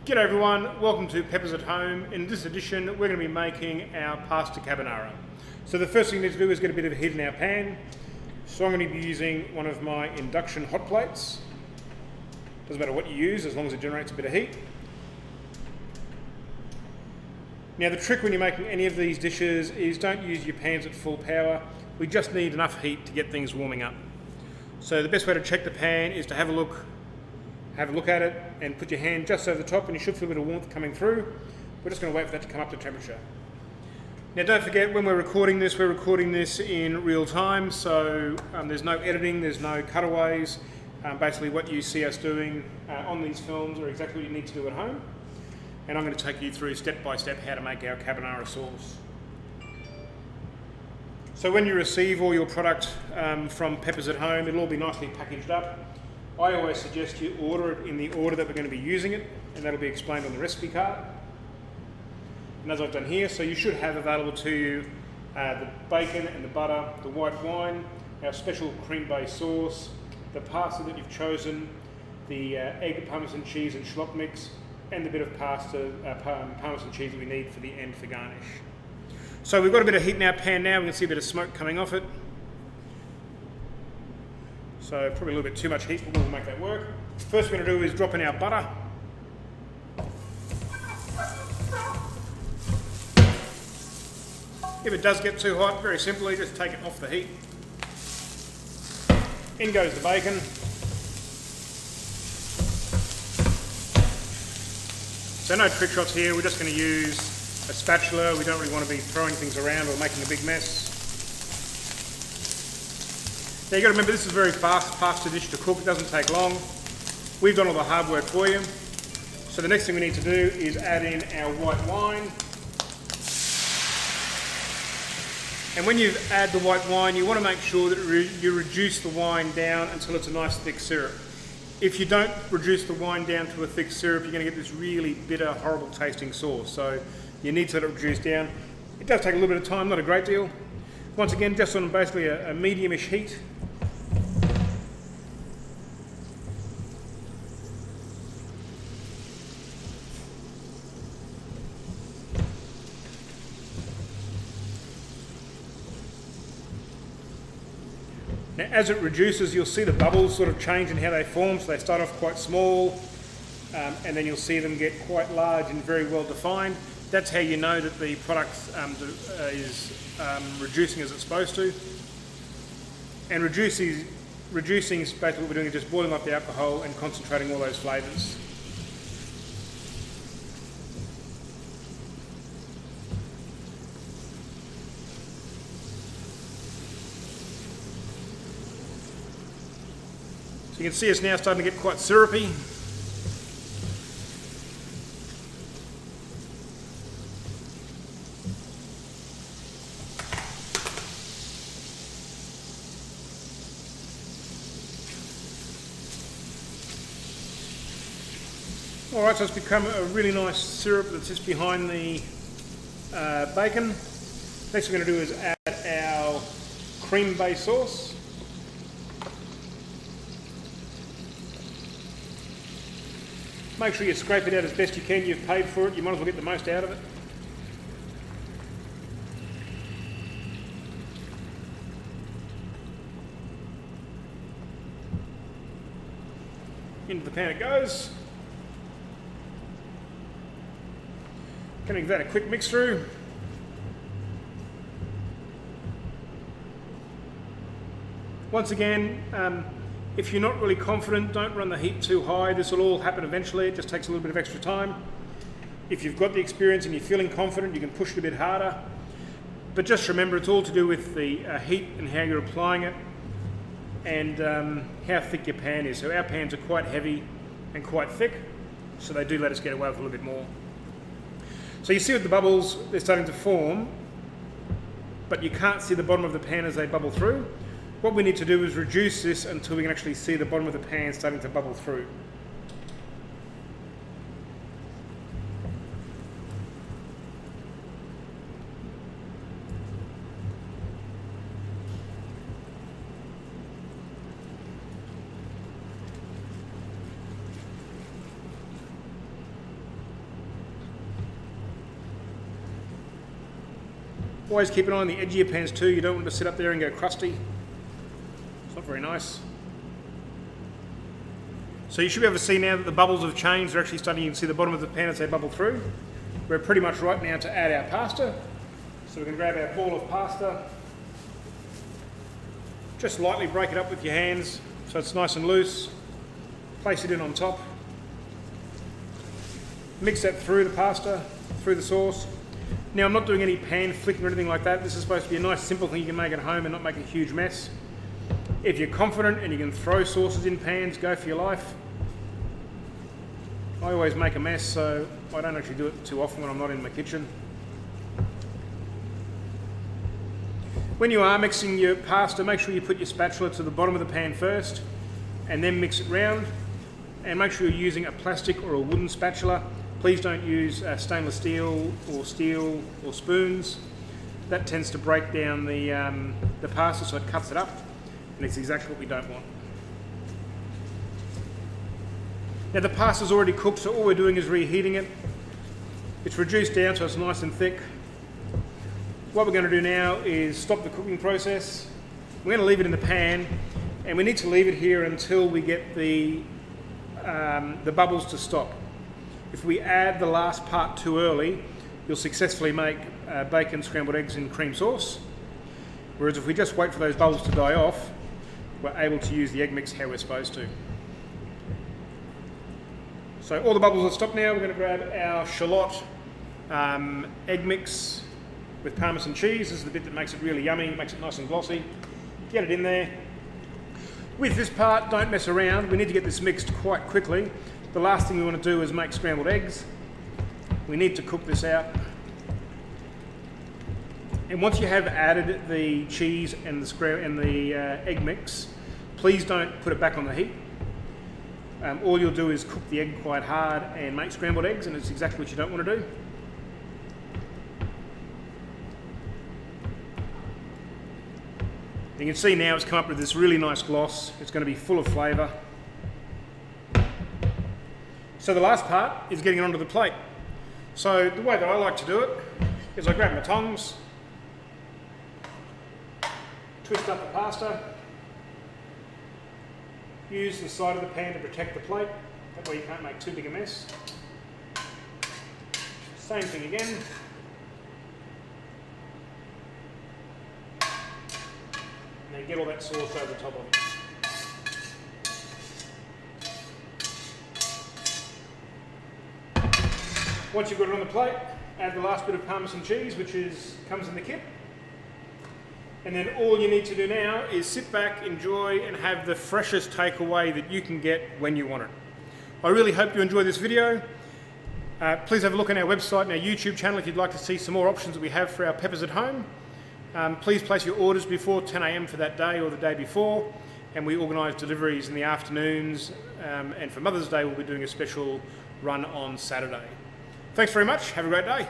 G'day everyone, welcome to Peppers at Home. In this edition we're going to be making our pasta carbonara. So the first thing we need to do is get a bit of heat in our pan. So I'm going to be using one of my induction hot plates. Doesn't matter what you use as long as it generates a bit of heat. Now the trick when you're making any of these dishes is don't use your pans at full power. We just need enough heat to get things warming up. So the best way to check the pan is to have a look at it and put your hand just over the top and you should feel a bit of warmth coming through. We're just going to wait for that to come up to temperature. Now don't forget, when we're recording this in real time, so there's no editing, there's no cutaways. Basically what you see us doing on these films are exactly what you need to do at home. And I'm going to take you through step by step how to make our carbonara sauce. So when you receive all your product from Peppers at Home, it'll all be nicely packaged up. I always suggest you order it in the order that we're going to be using it, and that'll be explained on the recipe card. And as I've done here, so you should have available to you the bacon and the butter, the white wine, our special cream-based sauce, the pasta that you've chosen, the egg, parmesan cheese and shallot mix, and the bit of parmesan cheese that we need for the end for garnish. So we've got a bit of heat in our pan now. We can see a bit of smoke coming off it. So probably a little bit too much heat, but we'll make that work. First we're going to do is drop in our butter. If it does get too hot, very simply, just take it off the heat. In goes the bacon. So no trick shots here, we're just going to use a spatula. We don't really want to be throwing things around or making a big mess. Now you've got to remember, this is a very fast pasta dish to cook. It doesn't take long. We've done all the hard work for you. So the next thing we need to do is add in our white wine. And when you add the white wine, you want to make sure that you reduce the wine down until it's a nice thick syrup. If you don't reduce the wine down to a thick syrup, you're going to get this really bitter, horrible tasting sauce. So you need to let it reduce down. It does take a little bit of time, not a great deal. Once again, just on basically a medium-ish heat. Now, as it reduces, you'll see the bubbles sort of change in how they form. So they start off quite small, and then you'll see them get quite large and very well defined. That's how you know that the product is reducing as it's supposed to. And reducing is basically what we're doing, is just boiling up the alcohol and concentrating all those flavours. So you can see it's now starting to get quite syrupy. Alright, so it's become a really nice syrup that sits behind the bacon. Next we're going to do is add our cream-based sauce. Make sure you scrape it out as best you can. You've paid for it, you might as well get the most out of it. Into the pan it goes. Going to give that a quick mix through. Once again, if you're not really confident, don't run the heat too high. This will all happen eventually. It just takes a little bit of extra time. If you've got the experience and you're feeling confident, you can push it a bit harder. But just remember, it's all to do with the heat and how you're applying it and how thick your pan is. So our pans are quite heavy and quite thick, so they do let us get away with a little bit more. So you see with the bubbles, they're starting to form, but you can't see the bottom of the pan as they bubble through. What we need to do is reduce this until we can actually see the bottom of the pan starting to bubble through. Always keep an eye on the edge of your pans too. You don't want to sit up there and go crusty. It's not very nice. So you should be able to see now that the bubbles have changed. They're actually starting, you can see the bottom of the pan as they bubble through. We're pretty much right now to add our pasta. So we can grab our ball of pasta. Just lightly break it up with your hands so it's nice and loose. Place it in on top. Mix that through the pasta, through the sauce. Now I'm not doing any pan flicking or anything like that. This is supposed to be a nice simple thing you can make at home and not make a huge mess. If you're confident and you can throw sauces in pans, go for your life. I always make a mess, so I don't actually do it too often when I'm not in my kitchen. When you are mixing your pasta, make sure you put your spatula to the bottom of the pan first and then mix it round. And make sure you're using a plastic or a wooden spatula. Please don't use stainless steel or spoons. That tends to break down the pasta, so it cuts it up, and it's exactly what we don't want. Now the pasta's already cooked, so all we're doing is reheating it. It's reduced down so it's nice and thick. What we're going to do now is stop the cooking process. We're going to leave it in the pan, and we need to leave it here until we get the bubbles to stop. If we add the last part too early, you'll successfully make bacon, scrambled eggs and cream sauce. Whereas if we just wait for those bubbles to die off, we're able to use the egg mix how we're supposed to. So all the bubbles have stopped now. We're going to grab our shallot egg mix with Parmesan cheese. This is the bit that makes it really yummy, makes it nice and glossy. Get it in there. With this part, don't mess around. We need to get this mixed quite quickly. The last thing we want to do is make scrambled eggs. We need to cook this out. And once you have added the cheese and the egg mix, please don't put it back on the heat. All you'll do is cook the egg quite hard and make scrambled eggs, and it's exactly what you don't want to do. You can see now it's come up with this really nice gloss. It's going to be full of flavour. So the last part is getting it onto the plate. So the way that I like to do it is I grab my tongs, twist up the pasta, use the side of the pan to protect the plate, that way you can't make too big a mess. Same thing again. And then get all that sauce over the top of it. Once you've got it on the plate, add the last bit of Parmesan cheese, which comes in the kit. And then all you need to do now is sit back, enjoy, and have the freshest takeaway that you can get when you want it. I really hope you enjoy this video. Please have a look on our website and our YouTube channel if you'd like to see some more options that we have for our peppers at home. Please place your orders before 10 AM for that day or the day before, and we organise deliveries in the afternoons, and for Mother's Day we'll be doing a special run on Saturday. Thanks very much, have a great day.